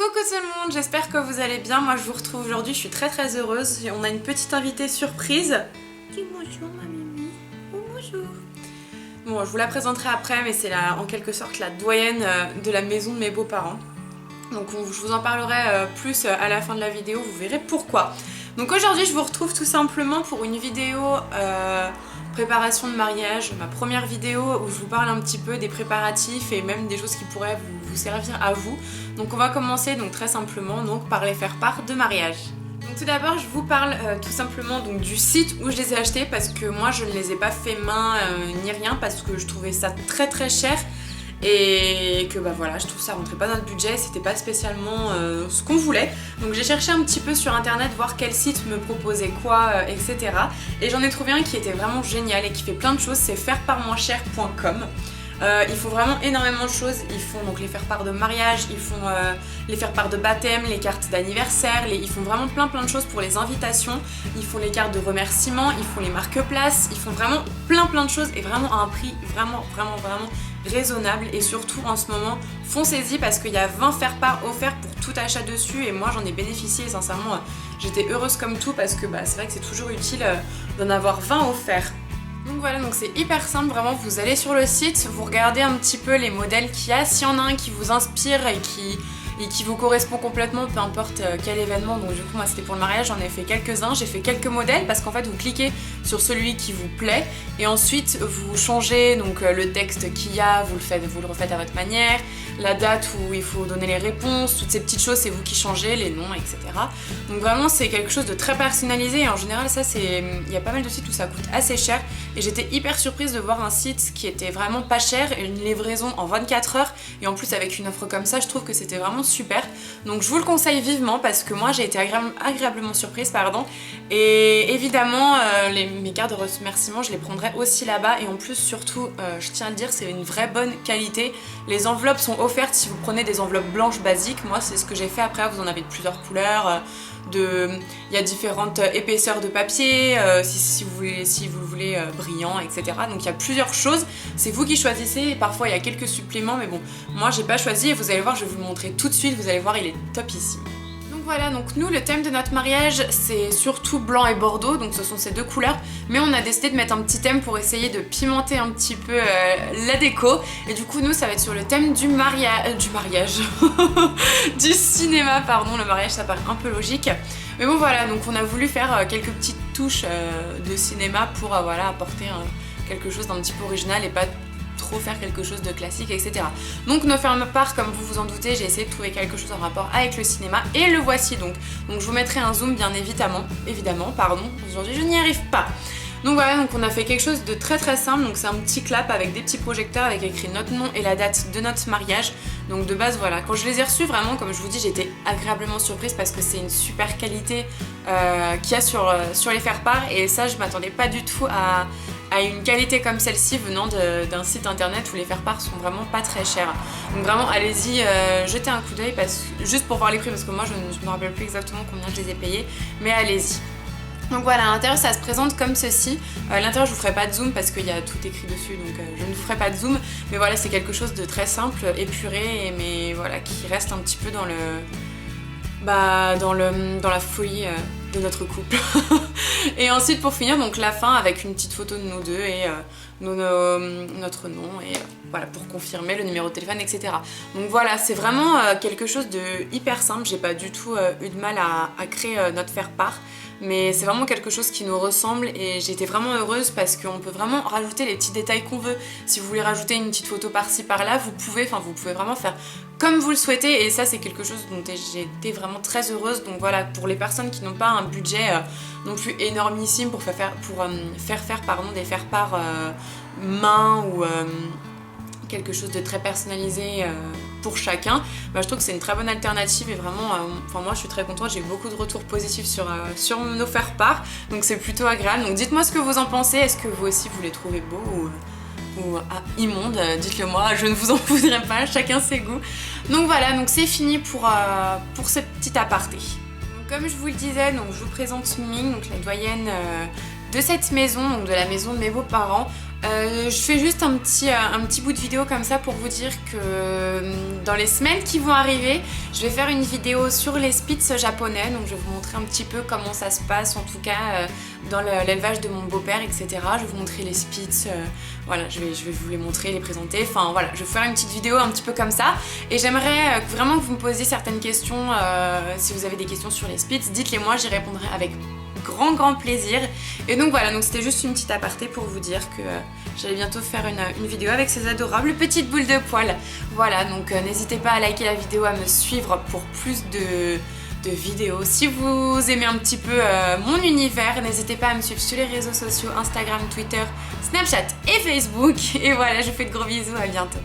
Coucou tout le monde, j'espère que vous allez bien. Moi je vous retrouve aujourd'hui, je suis très heureuse. On a une petite invitée surprise. Dis bonjour ma mimi. Oh, bonjour. Bon, je vous la présenterai après, mais c'est en quelque sorte la doyenne de la maison de mes beaux-parents. Donc je vous en parlerai plus à la fin de la vidéo, vous verrez pourquoi. Donc aujourd'hui je vous retrouve tout simplement pour une vidéo préparation de mariage, ma première vidéo où je vous parle un petit peu des préparatifs et même des choses qui pourraient vous servir à vous. Donc on va commencer donc très simplement donc par les faire-part de mariage. Donc tout d'abord je vous parle tout simplement donc du site où je les ai achetés parce que moi je ne les ai pas fait main ni rien parce que je trouvais ça très cher. Et que bah voilà, je trouve que ça rentrait pas dans le budget, c'était pas spécialement ce qu'on voulait. Donc j'ai cherché un petit peu sur internet voir quel site me proposait quoi, etc. Et j'en ai trouvé un qui était vraiment génial et qui fait plein de choses, c'est fairepartmoincher.com. Ils font vraiment énormément de choses, ils font donc les faire-part de mariage, ils font les faire-part de baptême, les cartes d'anniversaire, ils font vraiment plein de choses pour les invitations, ils font les cartes de remerciement, ils font les marque-places, ils font vraiment plein de choses et vraiment à un prix vraiment raisonnable. Et surtout en ce moment foncez-y parce qu'il y a 20 faire-part offerts pour tout achat dessus et moi j'en ai bénéficié et sincèrement j'étais heureuse comme tout parce que c'est vrai que c'est toujours utile d'en avoir 20 offerts. Donc voilà, donc c'est hyper simple, vraiment vous allez sur le site, vous regardez un petit peu les modèles qu'il y a, s'il y en a un qui vous inspire et qui vous correspond complètement, peu importe quel événement. Donc du coup moi c'était pour le mariage, j'en ai fait quelques-uns, j'ai fait quelques modèles parce qu'en fait vous cliquez sur celui qui vous plaît et ensuite vous changez donc le texte qu'il y a, vous le refaites à votre manière, la date où il faut donner les réponses, toutes ces petites choses c'est vous qui changez, les noms, etc. Donc vraiment c'est quelque chose de très personnalisé et en général ça il y a pas mal de sites où ça coûte assez cher et j'étais hyper surprise de voir un site qui était vraiment pas cher et une livraison en 24 heures et en plus avec une offre comme ça je trouve que c'était vraiment super. Donc je vous le conseille vivement parce que moi j'ai été agréablement surprise et évidemment mes cartes de remerciement je les prendrai aussi là-bas et en plus surtout je tiens à le dire c'est une vraie bonne qualité. Les enveloppes sont offertes si vous prenez des enveloppes blanches basiques, moi c'est ce que j'ai fait. Après vous en avez de plusieurs couleurs, il y a différentes épaisseurs de papier, si vous le voulez brillant, etc. Donc il y a plusieurs choses, c'est vous qui choisissez et parfois il y a quelques suppléments mais bon moi j'ai pas choisi et vous allez voir, je vais vous le montrer tout de suite, vous allez voir il est top ici. Voilà, donc nous le thème de notre mariage c'est surtout blanc et bordeaux, donc ce sont ces deux couleurs, mais on a décidé de mettre un petit thème pour essayer de pimenter un petit peu la déco, et du coup nous ça va être sur le thème du mariage, du cinéma, pardon, le mariage ça paraît un peu logique, mais bon voilà, donc on a voulu faire quelques petites touches de cinéma pour voilà, apporter quelque chose d'un petit peu original et pas trop faire quelque chose de classique, etc. Donc nos faire-part, comme vous vous en doutez, j'ai essayé de trouver quelque chose en rapport avec le cinéma et le voici donc je vous mettrai un zoom bien évidemment, pardon, aujourd'hui je n'y arrive pas. Donc voilà, donc on a fait quelque chose de très simple, donc c'est un petit clap avec des petits projecteurs avec écrit notre nom et la date de notre mariage. Donc de base voilà, quand je les ai reçus vraiment comme je vous dis j'ai été agréablement surprise parce que c'est une super qualité qu'il y a sur les faire-part et ça je m'attendais pas du tout à une qualité comme celle-ci venant d'un site internet où les faire-part sont vraiment pas très chers. Donc vraiment allez-y, jetez un coup d'œil juste pour voir les prix parce que moi je ne me rappelle plus exactement combien je les ai payés, mais allez-y. Donc voilà, à l'intérieur ça se présente comme ceci. À l'intérieur je vous ferai pas de zoom parce qu'il y a tout écrit dessus donc je ne vous ferai pas de zoom. Mais voilà, c'est quelque chose de très simple, épuré, mais voilà, qui reste un petit peu dans la folie de notre couple. Et ensuite pour finir, donc la fin avec une petite photo de nous deux et notre nom et voilà pour confirmer le numéro de téléphone, etc. Donc voilà, c'est vraiment quelque chose de hyper simple, j'ai pas du tout eu de mal à créer notre faire-part. Mais c'est vraiment quelque chose qui nous ressemble et j'ai été vraiment heureuse parce qu'on peut vraiment rajouter les petits détails qu'on veut. Si vous voulez rajouter une petite photo par-ci par-là, vous pouvez vraiment faire comme vous le souhaitez et ça c'est quelque chose dont j'ai été vraiment très heureuse. Donc voilà, pour les personnes qui n'ont pas un budget non plus énormissime pour faire des faire-part main ou quelque chose de très personnalisé pour chacun, je trouve que c'est une très bonne alternative et vraiment, moi je suis très contente, j'ai eu beaucoup de retours positifs sur nos faire-part, donc c'est plutôt agréable. Donc dites-moi ce que vous en pensez, est-ce que vous aussi vous les trouvez beaux ou immondes, dites-le moi, je ne vous en voudrais pas, chacun ses goûts. Donc voilà, donc c'est fini pour ce petit aparté. Donc, comme je vous le disais, donc je vous présente Ming, donc la doyenne de cette maison, donc de la maison de mes beaux-parents. Je fais juste un petit bout de vidéo comme ça pour vous dire que dans les semaines qui vont arriver, je vais faire une vidéo sur les Spitz japonais. Donc je vais vous montrer un petit peu comment ça se passe, en tout cas dans l'élevage de mon beau-père, etc. Je vais vous montrer les Spitz, voilà, je vais vous les montrer, les présenter. Enfin voilà, je vais faire une petite vidéo un petit peu comme ça. Et j'aimerais vraiment que vous me posiez certaines questions. Si vous avez des questions sur les Spitz, dites-les moi, j'y répondrai avec grand plaisir. Et donc voilà, donc c'était juste une petite aparté pour vous dire que j'allais bientôt faire une vidéo avec ces adorables petites boules de poils. Voilà, donc n'hésitez pas à liker la vidéo, à me suivre pour plus de vidéos. Si vous aimez un petit peu mon univers, n'hésitez pas à me suivre sur les réseaux sociaux, Instagram, Twitter, Snapchat et Facebook. Et voilà, je vous fais de gros bisous, à bientôt.